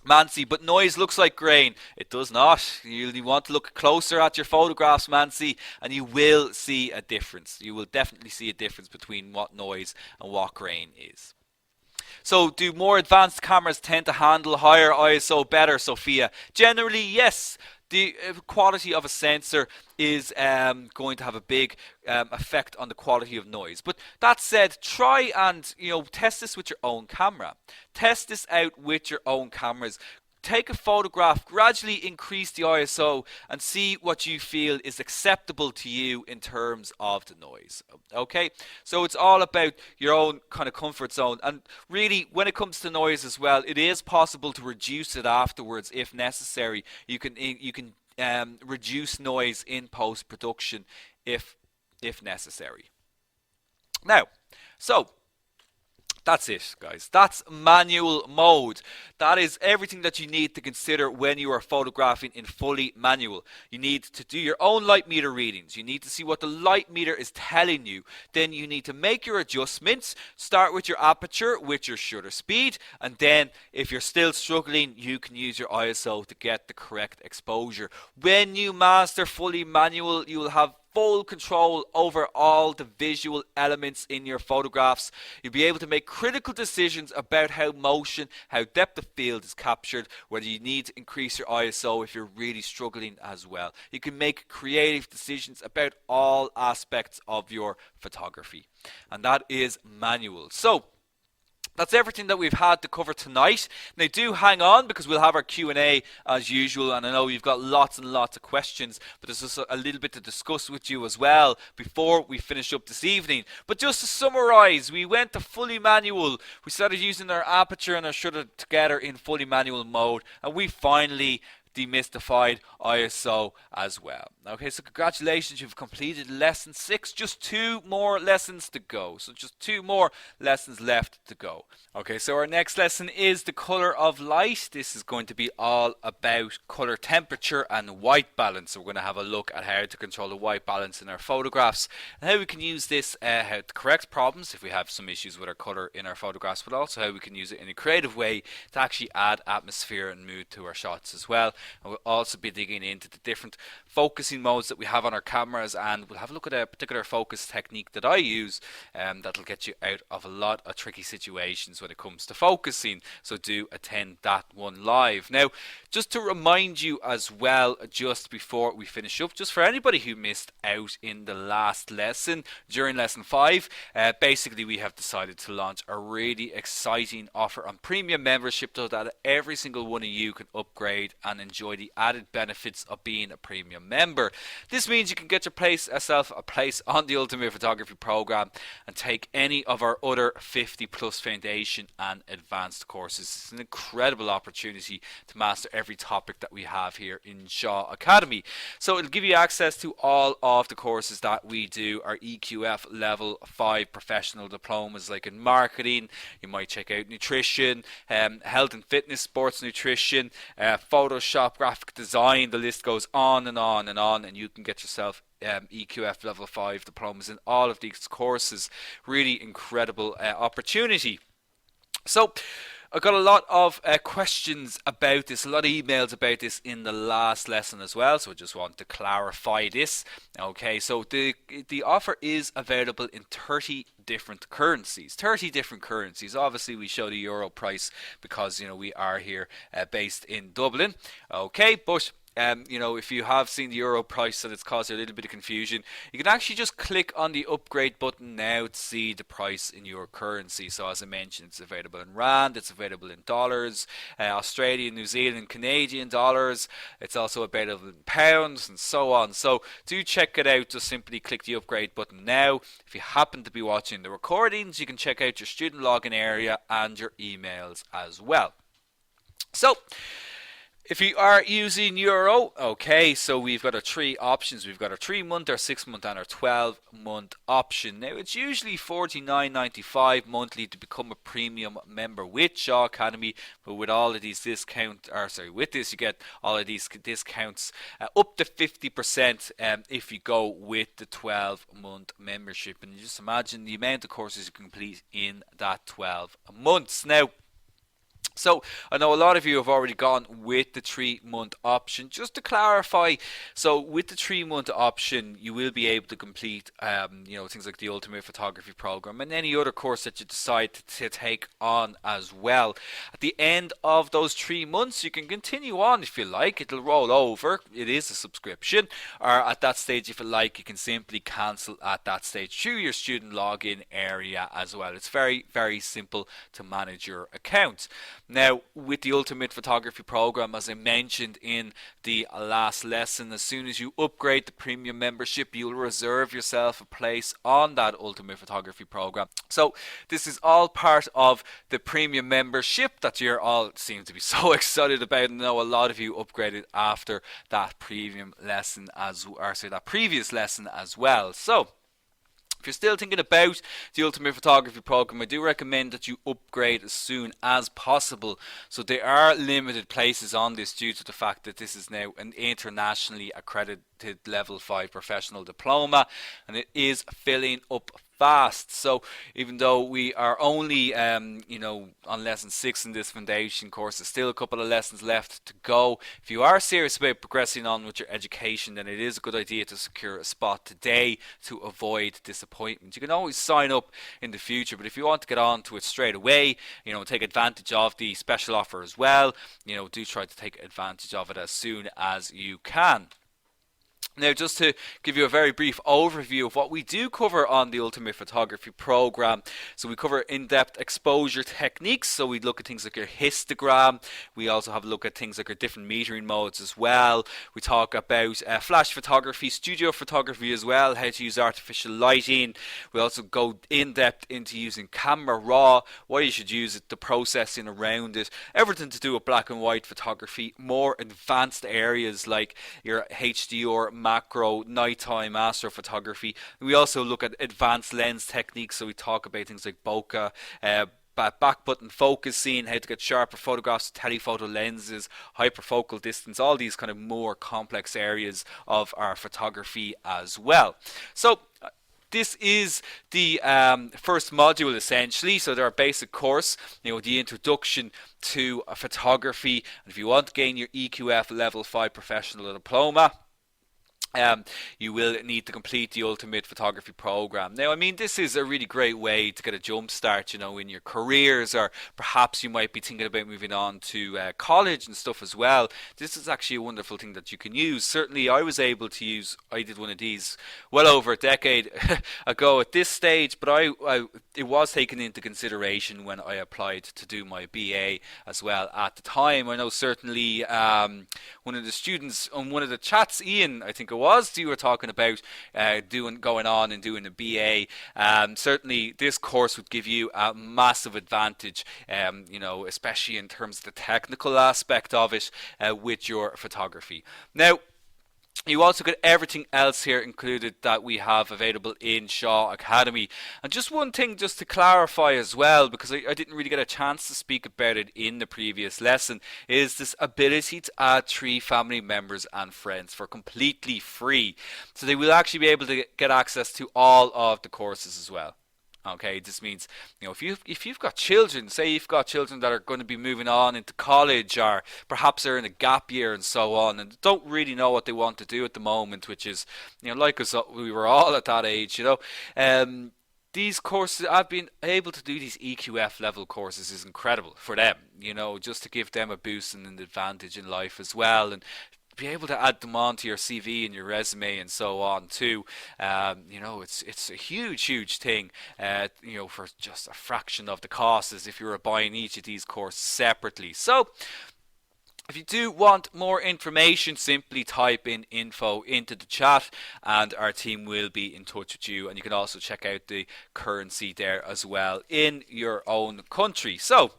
Mancy, but noise looks like grain. It does not. You want to look closer at your photographs, Mancy, and you will see a difference. You will definitely see a difference between what noise and what grain is. So do more advanced cameras tend to handle higher ISO better, Sophia? Generally, yes. The quality of a sensor is going to have a big effect on the quality of noise. But that said, try and test this with your own camera. Test this out with your own cameras. Take a photograph, gradually increase the ISO and see what you feel is acceptable to you in terms of the noise. Okay, so it's all about your own kind of comfort zone, and really when it comes to noise as well, it is possible to reduce it afterwards if necessary. You can reduce noise in post-production if necessary. Now, so That's it, guys. That's manual mode. That is everything that you need to consider when you are photographing in fully manual. You need to do your own light meter readings. You need to see what the light meter is telling you. Then you need to make your adjustments. Start with your aperture, with your shutter speed, and then if you're still struggling, you can use your ISO to get the correct exposure. When you master fully manual, you will have full control over all the visual elements in your photographs. You'll be able to make critical decisions about how motion, how depth of field is captured, whether you need to increase your ISO if you're really struggling as well. You can make creative decisions about all aspects of your photography, and that is manual. So that's everything that we've had to cover tonight. Now do hang on, because we'll have our Q&A as usual, and I know you've got lots and lots of questions, but there's just a little bit to discuss with you as well before we finish up this evening. But just to summarise, we went to fully manual. We started using our aperture and our shutter together in fully manual mode, and we finally demystified ISO as well. Okay, so congratulations, you've completed lesson 6. Just 2 more lessons to go. So just 2 more lessons left to go. Okay, so our next lesson is the color of light. This is going to be all about color temperature and white balance. So we're going to have a look at how to control the white balance in our photographs and how we can use this how to correct problems if we have some issues with our color in our photographs, but also how we can use it in a creative way to actually add atmosphere and mood to our shots as well. And we'll also be digging into the different focusing modes that we have on our cameras, and we'll have a look at a particular focus technique that I use that'll get you out of a lot of tricky situations when it comes to focusing. So do attend that one live. Now, just to remind you as well, just before we finish up, just for anybody who missed out in the last lesson, during lesson 5, basically we have decided to launch a really exciting offer on premium membership so that every single one of you can upgrade and enjoy the added benefits of being a premium member. This means you can get yourself a place on the Ultimate Photography program and take any of our other 50 plus foundation and advanced courses. It's an incredible opportunity to master every topic that we have here in Shaw Academy. So it'll give you access to all of the courses that we do, our EQF level 5 professional diplomas, like in marketing. You might check out nutrition, health and fitness, sports nutrition, Photoshop, graphic design. The list goes on and on and on, and you can get yourself EQF level 5 diplomas in all of these courses. Really incredible opportunity. So I got a lot of questions about this, a lot of emails about this in the last lesson as well, so I just want to clarify this. Okay, so the offer is available in 30 different currencies. 30 different currencies. Obviously we show the euro price because we are here based in Dublin. Okay, but if you have seen the euro price and it's caused a little bit of confusion, you can actually just click on the upgrade button now to see the price in your currency. So as I mentioned, it's available in rand, it's available in dollars, Australian, New Zealand, Canadian dollars. It's also available in pounds and so on. So do check it out. Just simply click the upgrade button now. If you happen to be watching the recordings, you can check out your student login area and your emails as well. So if you are using euro, okay, so we've got our 3 options. We've got our 3-month, our 6-month and our 12-month option. Now it's usually $49.95 monthly to become a premium member with Shaw Academy, but with all of these discounts, with this you get all of these discounts up to 50% if you go with the 12-month membership. And you just imagine the amount of courses you complete in that 12 months. Now, so I know a lot of you have already gone with the 3-month option. Just to clarify, so with the 3-month option, you will be able to complete, things like the Ultimate Photography program and any other course that you decide to take on as well. At the end of those 3 months, you can continue on if you like. It'll roll over. It is a subscription. Or at that stage, if you like, you can simply cancel at that stage through your student login area as well. It's very, very simple to manage your account. Now, with the Ultimate Photography program, as I mentioned in the last lesson, as soon as you upgrade the premium membership, you'll reserve yourself a place on that Ultimate Photography program. So this is all part of the premium membership that you all seem to be so excited about. I know a lot of you upgraded after that previous lesson as well. So If you're still thinking about the Ultimate Photography program, I do recommend that you upgrade as soon as possible. So there are limited places on this due to the fact that this is now an internationally accredited level 5 professional diploma, and it is filling up fast. So even though we are only on lesson 6 in this foundation course, there's still a couple of lessons left to go. If you are serious about progressing on with your education, then it is a good idea to secure a spot today to avoid disappointment. You can always sign up in the future, but if you want to get on to it straight away, take advantage of the special offer as well, do try to take advantage of it as soon as you can. Now, just to give you a very brief overview of what we do cover on the Ultimate Photography program. So we cover in-depth exposure techniques. So we look at things like your histogram. We also have a look at things like our different metering modes as well. We talk about flash photography, studio photography as well, how to use artificial lighting. We also go in-depth into using camera raw, why you should use it, the processing around it, everything to do with black and white photography, more advanced areas like your HDR, macro, nighttime astrophotography. We also look at advanced lens techniques, so we talk about things like bokeh, back button focusing, how to get sharper photographs with telephoto lenses, hyperfocal distance, all these kind of more complex areas of our photography as well. So this is the first module essentially, so our basic course, the introduction to photography. And if you want to gain your EQF level 5 professional diploma, you will need to complete the Ultimate Photography program. Now, I mean, this is a really great way to get a jump start, in your careers, or perhaps you might be thinking about moving on to college and stuff as well. This is actually a wonderful thing that you can use. Certainly, I did one of these well over a decade ago at this stage, but it was taken into consideration when I applied to do my BA as well at the time. I know certainly one of the students on one of the chats, Ian, I think it was, you were talking about going on and doing a BA. Certainly this course would give you a massive advantage, especially in terms of the technical aspect of it with your photography. Now, you also get everything else here included that we have available in Shaw Academy. And just one thing just to clarify as well, because I didn't really get a chance to speak about it in the previous lesson, is this ability to add 3 family members and friends for completely free. So they will actually be able to get access to all of the courses as well. Okay, this means, if you've got children, say you've got children that are going to be moving on into college, or perhaps they're in a gap year and so on, and don't really know what they want to do at the moment, which is, like us, we were all at that age, these courses, I've been able to do these EQF level courses is incredible for them, just to give them a boost and an advantage in life as well, and be able to add them onto your CV and your resume and so on too. It's a huge thing, for just a fraction of the cost as if you were buying each of these courses separately. So if you do want more information, simply type in info into the chat and our team will be in touch with you. And you can also check out the currency there as well in your own country. So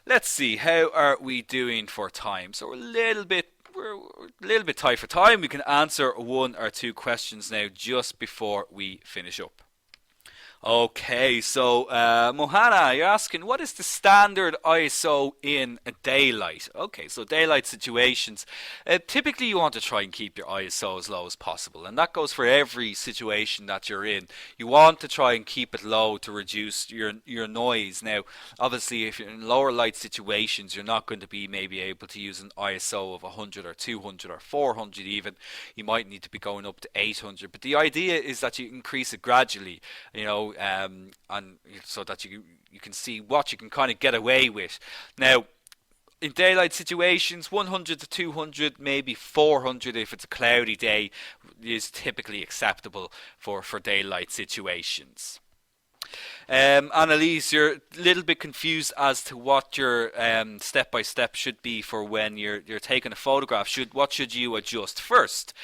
let's see, how are we doing for time? So we're a little bit tight for time. We can answer 1 or 2 questions now just before we finish up. Okay, so Mohana, you're asking, what is the standard ISO in a daylight? Okay, so daylight situations, typically you want to try and keep your ISO as low as possible, and that goes for every situation that you're in. You want to try and keep it low to reduce your noise. Now, obviously, if you're in lower light situations, you're not going to be maybe able to use an ISO of 100 or 200 or 400 even. You might need to be going up to 800, but the idea is that you increase it gradually, and so that you can see what you can kind of get away with. Now, in daylight situations, 100 to 200, maybe 400 if it's a cloudy day is typically acceptable for daylight situations. Annalise, you're a little bit confused as to what your step-by-step should be for when you're taking a photograph. What should you adjust first?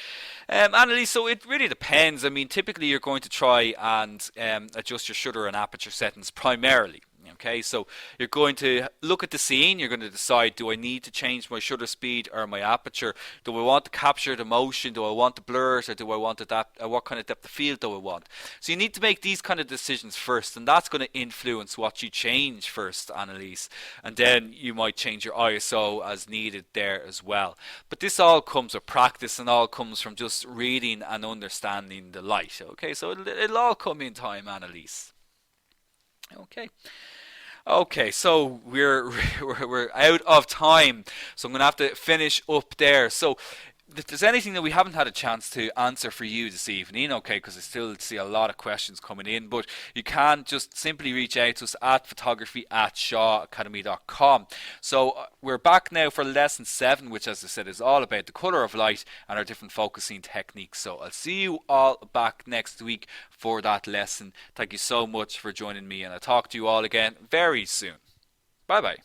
Annalise, so it really depends. I mean, typically you're going to try and adjust your shutter and aperture settings primarily. Okay, so you're going to look at the scene, you're going to decide, do I need to change my shutter speed or my aperture? Do I want to capture the motion? Do I want to blur it, or do I want to adapt? What kind of depth of field do I want? So you need to make these kind of decisions first, and that's going to influence what you change first, Annalise. And then you might change your ISO as needed there as well. But this all comes with practice, and all comes from just reading and understanding the light. Okay, so it'll all come in time, Annalise. Okay. Okay, so we're out of time, so I'm gonna have to finish up there. So if there's anything that we haven't had a chance to answer for you this evening, okay, because I still see a lot of questions coming in, but you can just simply reach out to us at photography@shawacademy.com. So we're back now for lesson 7, which, as I said, is all about the colour of light and our different focusing techniques. So I'll see you all back next week for that lesson. Thank you so much for joining me, and I'll talk to you all again very soon. Bye bye.